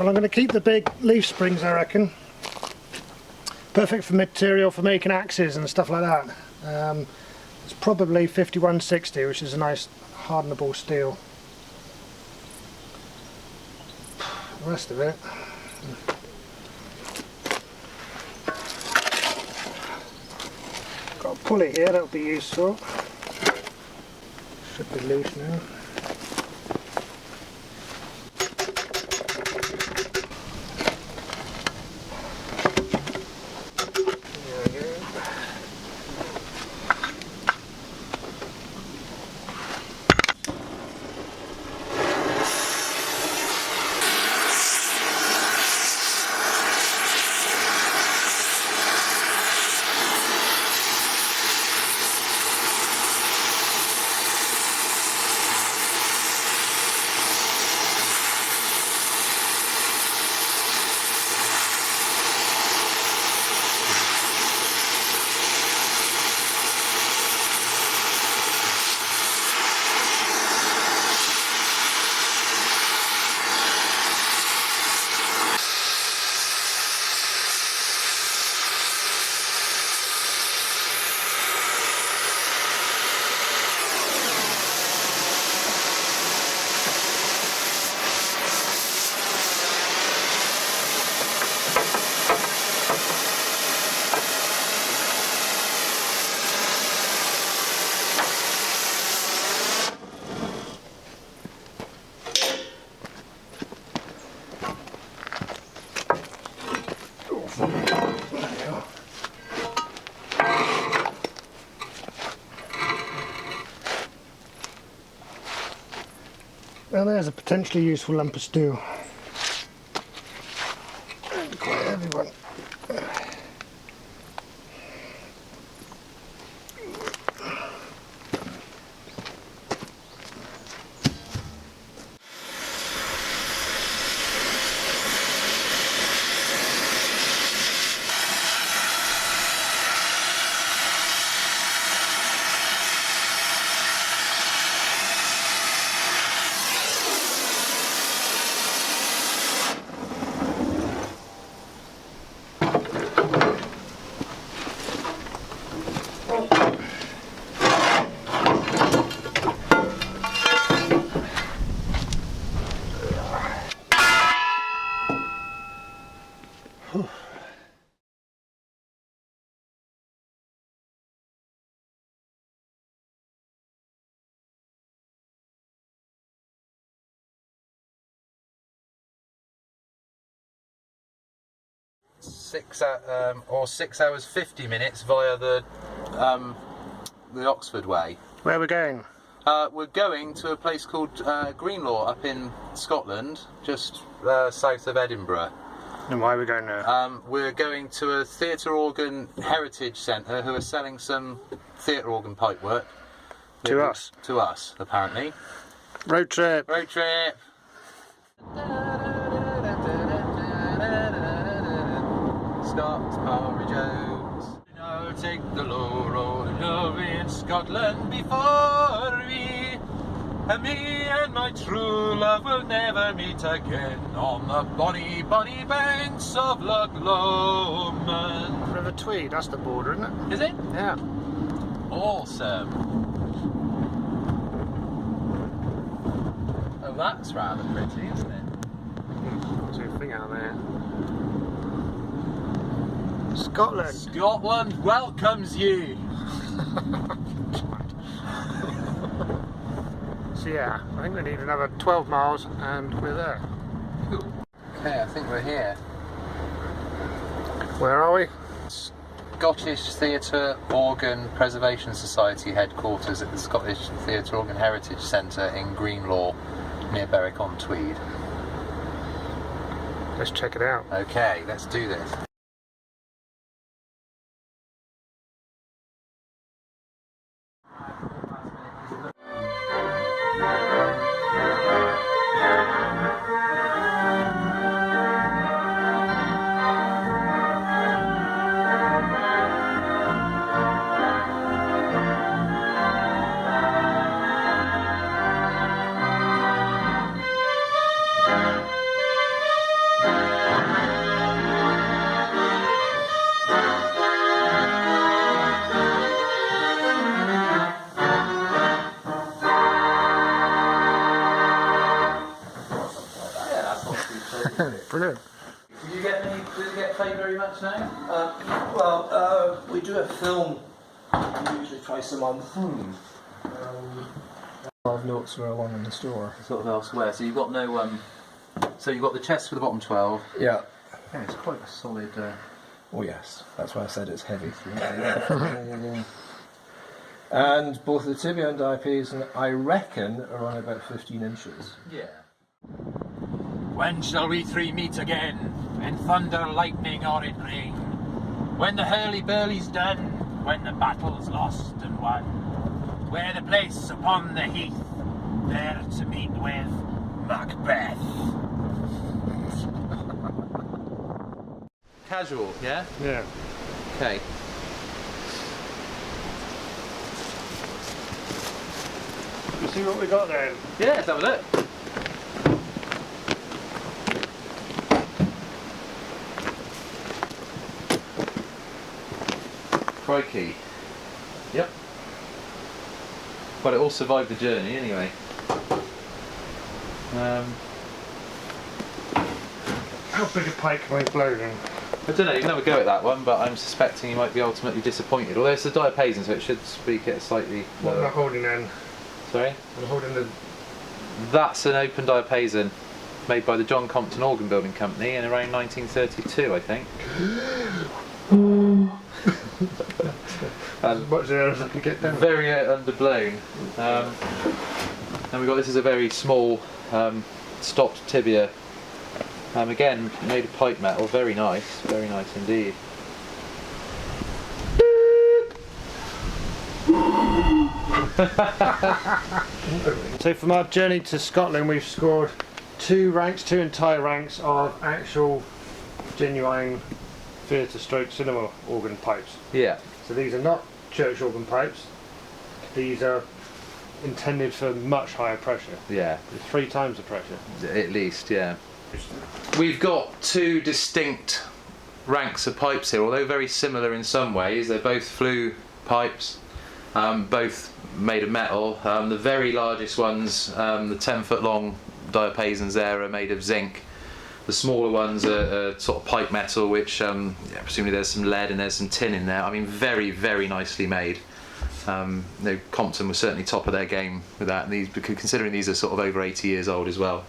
Well, I'm going to keep the big leaf springs, I reckon. Perfect for material for making axes and stuff like that. It's probably 5160, which is a nice hardenable steel. The rest of it, got a pulley here, that'll be useful. Should be loose now. Well, there's a potentially useful lump of steel. And quite a heavy one. 6 hours 50 minutes via the Oxford way. Where are we going? We're going to a place called Greenlaw up in Scotland, just south of Edinburgh. And why are we going there? We're going to a theatre organ heritage centre who are selling some theatre organ pipework. To us? To us, apparently. Road trip! Road trip! Scots Porridge Oats. Now take the low road over in Scotland before we, and me and my true love will never meet again on the bonny, bonny banks of Loch Lomond. River Tweed, that's the border, isn't it? Is it? Yeah. Awesome. Oh, that's rather pretty, isn't it? What's your thing out there? Scotland! Scotland welcomes you! So yeah, I think we need another 12 miles and we're there. Okay, I think we're here. Where are we? Scottish Theatre Organ Preservation Society headquarters at the Scottish Theatre Organ Heritage Centre in Greenlaw, near Berwick-on-Tweed. Let's check it out. Okay, let's do this. Brilliant. Did you get paid very much now? We do a film usually twice a month. 12 notes for one in the store. Sort of elsewhere. So you've got no. So you've got the chest for the bottom 12. Yeah. Yeah, it's quite a solid. Oh yes, that's why I said it's heavy. And both the tibia and diapason, I reckon, are on about 15 inches. Yeah. When shall we three meet again? In thunder, lightning, or in rain? When the hurly-burly's done, when the battle's lost and won, where the place upon the heath, there to meet with Macbeth. Casual, yeah? Yeah. Okay. You see what we got then? Yeah, let's have a look. Crikey. Yep. But it all survived the journey anyway. How big a pipe can we blow then? I don't know, you can have a go at that one, but I'm suspecting you might be ultimately disappointed. Although it's a diapason, so it should speak at a slightly What am I lower. holding then? Sorry? I'm holding the... That's an open diapason made by the John Compton Organ Building Company in around 1932, I think. As much air as I can get down. Very underblown. And we've got this is a very small stopped tibia. Again, made of pipe metal, very nice indeed. So from our journey to Scotland, we've scored two entire ranks of actual genuine theatre stroke cinema organ pipes. Yeah. So these are not church organ pipes, these are intended for much higher pressure. Yeah. 3 times the pressure. At least, yeah. We've got two distinct ranks of pipes here, although very similar in some ways. They're both flue pipes, both made of metal. The very largest ones, the 10-foot long diapasons there, are made of zinc. The smaller ones are sort of pipe metal, which presumably there's some lead and there's some tin in there. I mean, very, very nicely made. Compton was certainly top of their game with that, and these, considering these are sort of over 80 years old as well.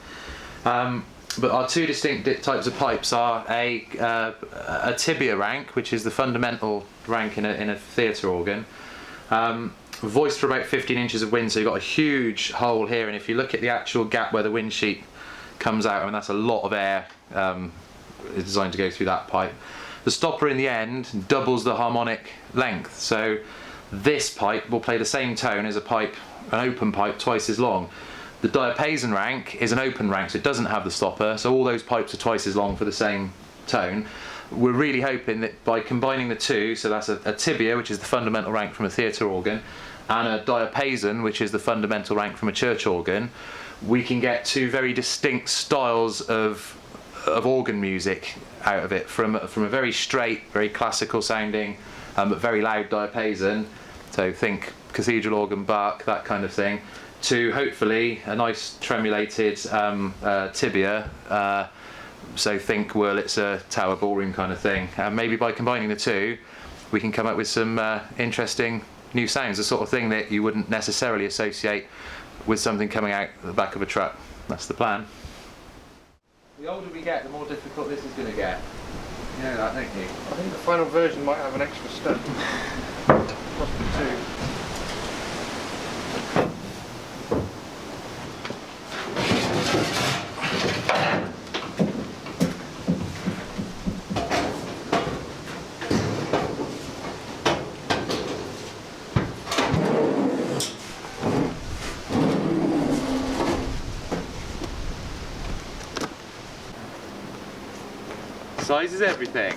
But our two distinct types of pipes are a tibia rank, which is the fundamental rank in a theatre organ, voiced for about 15 inches of wind, so you've got a huge hole here, and if you look at the actual gap where the wind sheet comes out, I mean that's a lot of air is designed to go through that pipe. The stopper in the end doubles the harmonic length, so this pipe will play the same tone as an open pipe twice as long. The diapason rank is an open rank, so it doesn't have the stopper, so all those pipes are twice as long for the same tone. We're really hoping that by combining the two, so that's a tibia, which is the fundamental rank from a theatre organ, and a diapason, which is the fundamental rank from a church organ, we can get two very distinct styles of organ music out of it, from a very straight, very classical sounding, but very loud diapason, so think cathedral organ, Bach, that kind of thing, to hopefully a nice tremulated tibia, so think Wurlitzer, Tower Ballroom kind of thing. Maybe by combining the two we can come up with some interesting new sounds, the sort of thing that you wouldn't necessarily associate with something coming out the back of a truck. That's the plan. The older we get, the more difficult this is going to get. You know that, don't you? I think the final version might have an extra step. Possibly 2. Size is everything.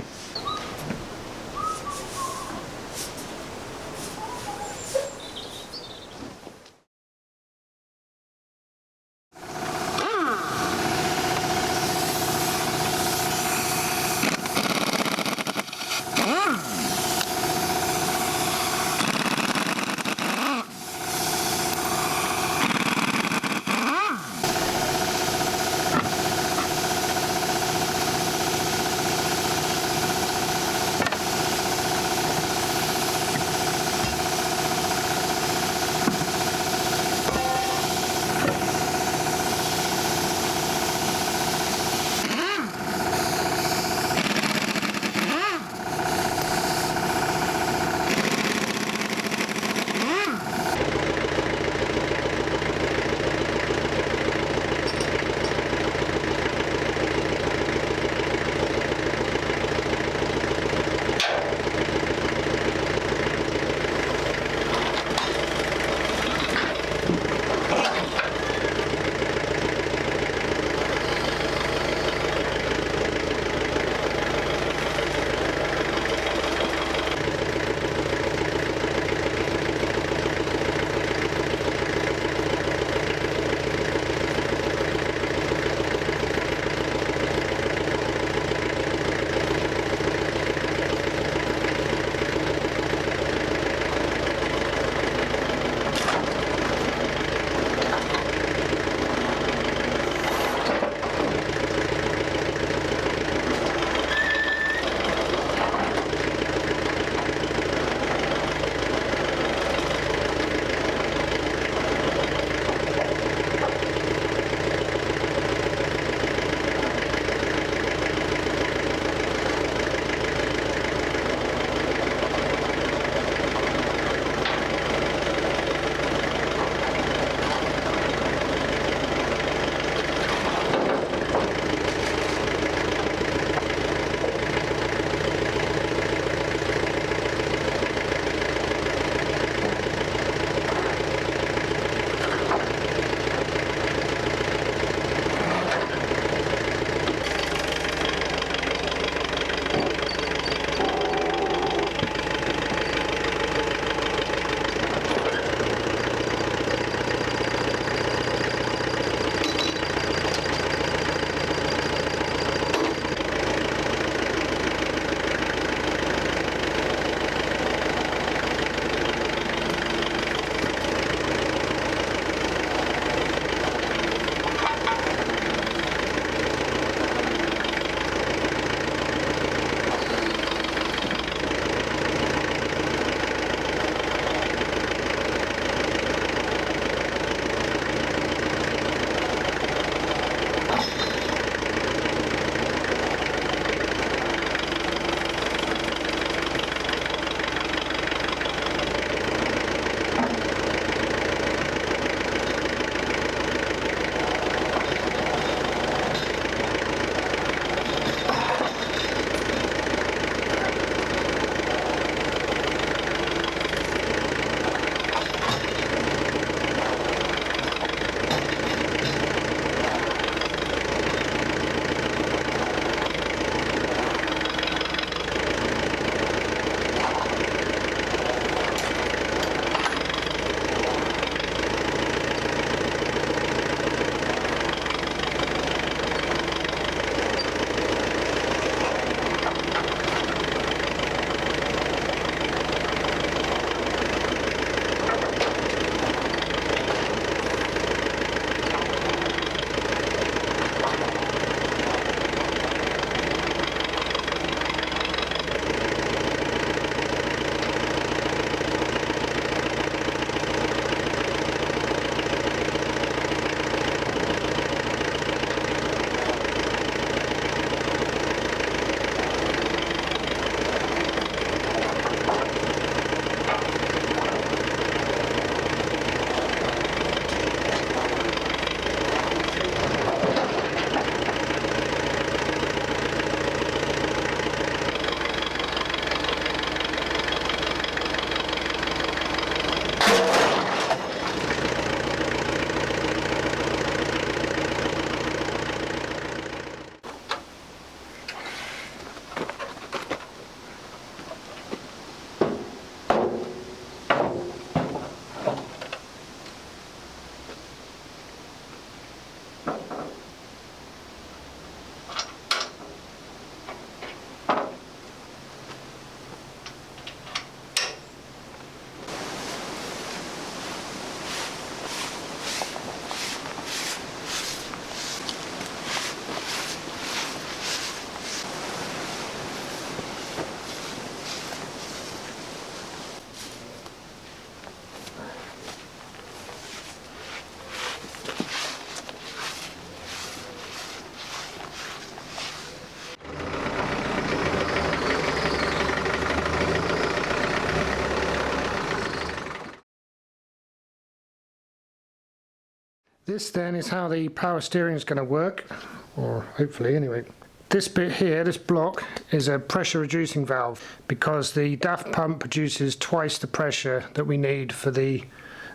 This then is how the power steering is going to work, or hopefully anyway. This bit here, this block, is a pressure reducing valve because the DAF pump produces twice the pressure that we need for the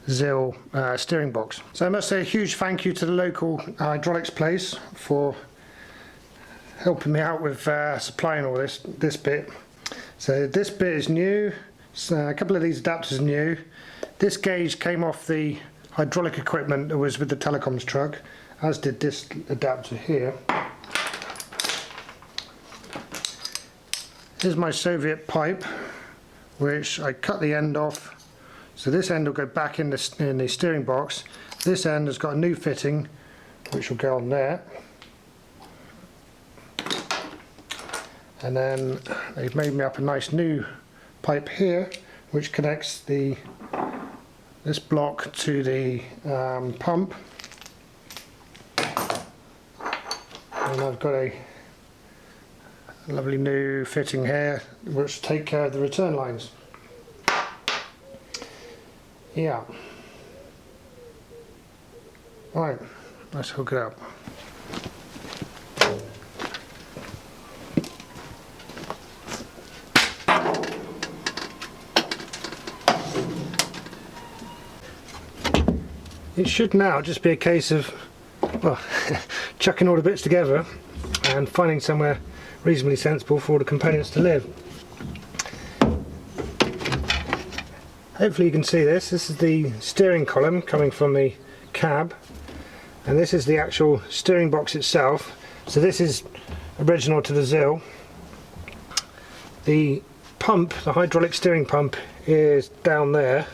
ZIL steering box. So I must say a huge thank you to the local hydraulics place for helping me out with supplying all this bit. So this bit is new, so a couple of these adapters are new. This gauge came off the hydraulic equipment that was with the telecoms truck, as did this adapter here. Here's my Soviet pipe, which I cut the end off, so this end will go back in the steering box. This end has got a new fitting which will go on there, and then they've made me up a nice new pipe here which connects this block to the pump, and I've got a lovely new fitting here which take care of the return lines. Yeah. Right, let's hook it up. It should now just be a case of, well, chucking all the bits together and finding somewhere reasonably sensible for all the components to live. Hopefully you can see this. This is the steering column coming from the cab, and this is the actual steering box itself. So this is original to the ZIL. The pump, the hydraulic steering pump, is down there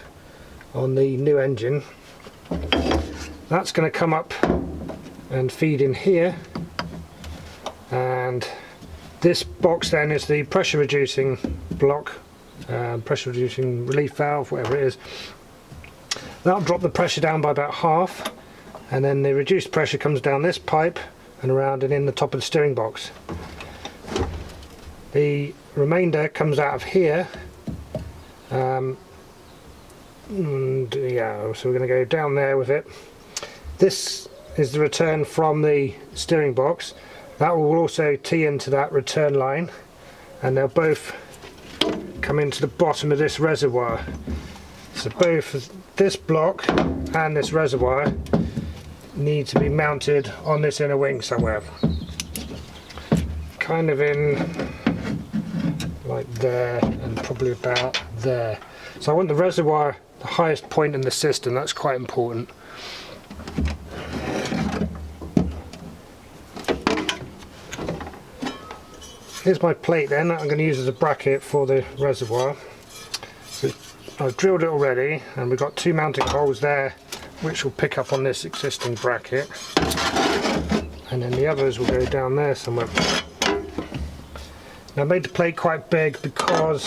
on the new engine. That's going to come up and feed in here, and this box then is the pressure reducing block, pressure reducing relief valve, whatever it is. That'll drop the pressure down by about half, and then the reduced pressure comes down this pipe and around and in the top of the steering box. The remainder comes out of here, and yeah, so we're going to go down there with it. This is the return from the steering box. That will also tee into that return line, and they'll both come into the bottom of this reservoir. So both this block and this reservoir need to be mounted on this inner wing somewhere. Kind of in like there, and probably about there. So I want the reservoir the highest point in the system, that's quite important. Here's my plate then that I'm going to use as a bracket for the reservoir. So I've drilled it already, and we've got two mounting holes there which will pick up on this existing bracket, and then the others will go down there somewhere. Now I made the plate quite big because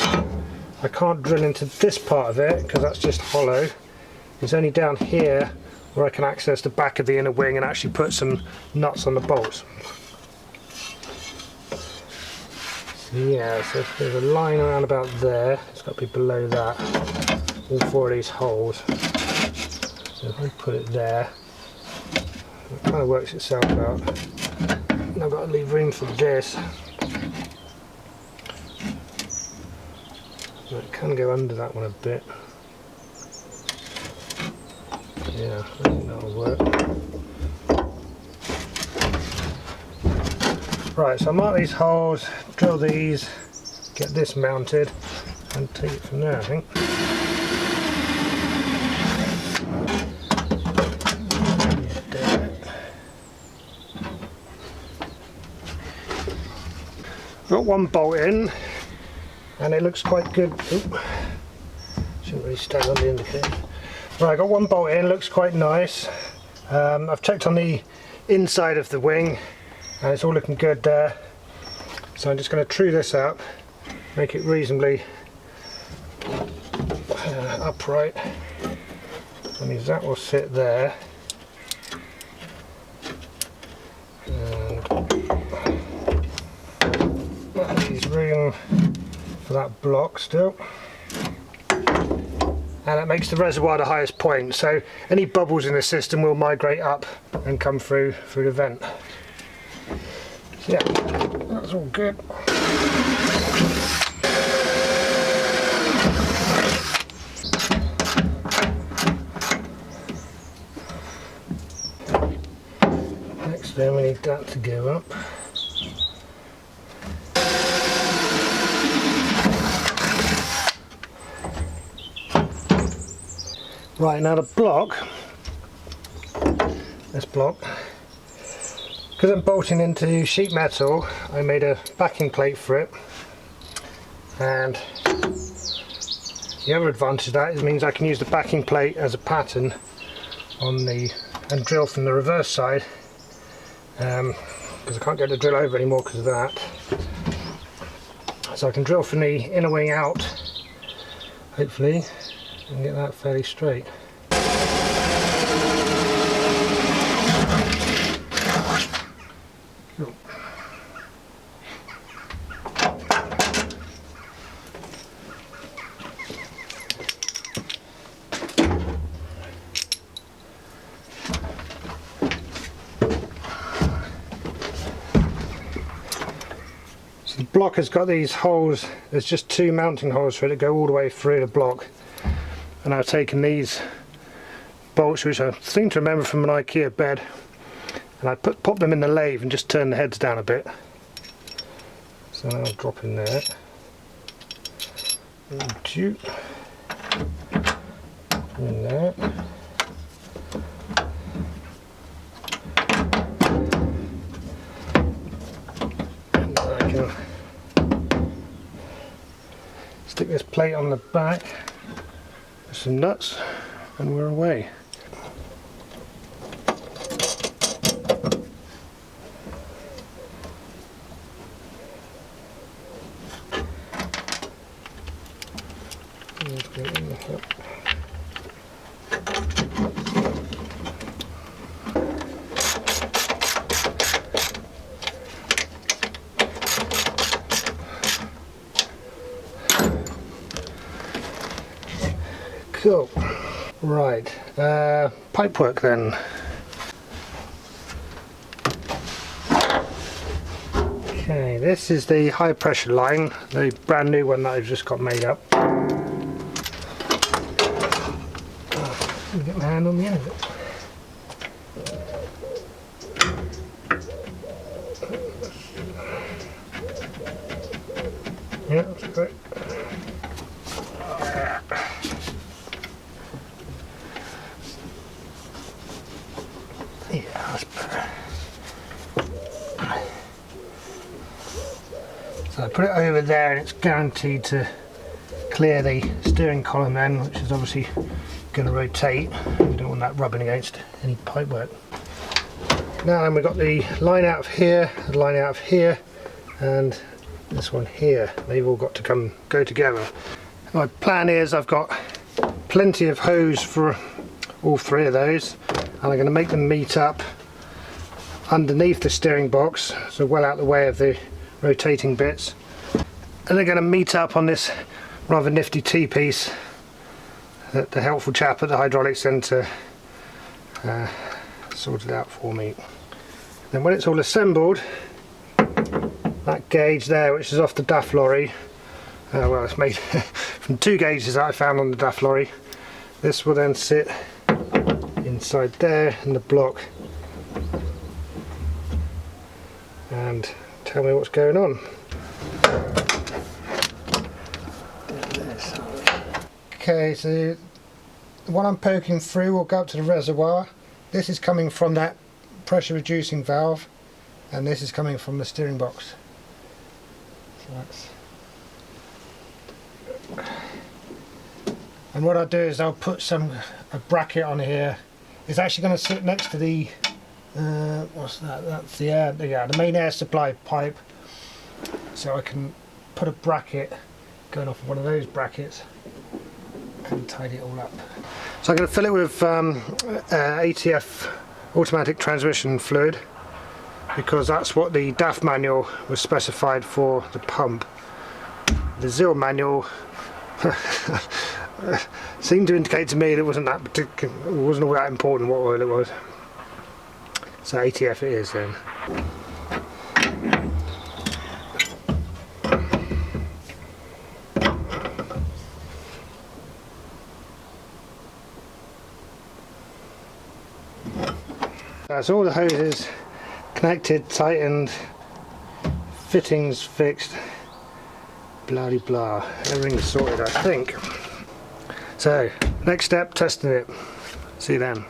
I can't drill into this part of it because that's just hollow. It's only down here where I can access the back of the inner wing and actually put some nuts on the bolts. Yeah, so if there's a line around about there, it's got to be below that, all four of these holes. So if I put it there, it kind of works itself out. And I've got to leave room for this. So it can go under that one a bit. Yeah, I think that'll work. Right, so I'll mark these holes, drill these, get this mounted, and take it from there, I think. Got one bolt in, and it looks quite good. Oop. Shouldn't really stand on the indicator. Right, got one bolt in, looks quite nice. I've checked on the inside of the wing, and it's all looking good there. So I'm just going to true this up, make it reasonably upright. That means that will sit there. And that leaves room for that block still. and it makes the reservoir the highest point, so any bubbles in the system will migrate up and come through the vent. So yeah, that's all good. Next then we need that to go up. Right, now the block, this block, because I'm bolting into sheet metal, I made a backing plate for it, and the other advantage of that is it means I can use the backing plate as a pattern on the, and drill from the reverse side, because I can't get the drill over anymore because of that. So I can drill from the inner wing out, hopefully, and get that fairly straight. Cool. So the block has got these holes, there's just 2 mounting holes for it to go all the way through the block. And I've taken these bolts, which I seem to remember from an IKEA bed, and I pop them in the lathe and just turn the heads down a bit. So I'll drop in there. In there. And I can stick this plate on the back. Some nuts and we're away. Cool. Right, pipe work then. Okay, this is the high pressure line, the brand new one that I've just got made up. Let me get my hand on the end of it. Yeah, that's great. Yeah, that's better. So I put it over there and it's guaranteed to clear the steering column then, which is obviously going to rotate. We don't want that rubbing against any pipework. Now then, we've got the line out of here, the line out of here, and this one here. They've all got to go together. My plan is I've got plenty of hose for all 3 of those, and I'm going to make them meet up underneath the steering box, so well out the way of the rotating bits, and they're going to meet up on this rather nifty T-piece that the helpful chap at the hydraulic centre sorted out for me. Then when it's all assembled, that gauge there, which is off the DAF lorry, well, it's made from 2 gauges that I found on the DAF lorry. This will then sit inside there in the block and tell me what's going on. Okay, so the one I'm poking through will go up to the reservoir. This is coming from that pressure reducing valve, and this is coming from the steering box. So that's... And what I'll do is I'll put a bracket on here. It's actually going to sit next to the what's that? That's the air, the main air supply pipe. So I can put a bracket going off of one of those brackets and tidy it all up. So I'm going to fill it with ATF automatic transmission fluid, because that's what the DAF manual was specified for the pump. The ZIL manual seemed to indicate to me that it wasn't that particular, it wasn't all that important what oil it was. So ATF it is then. That's all the hoses connected, tightened, fittings fixed, blah de blah. Everything's sorted, I think. So, next step, testing it. See you then.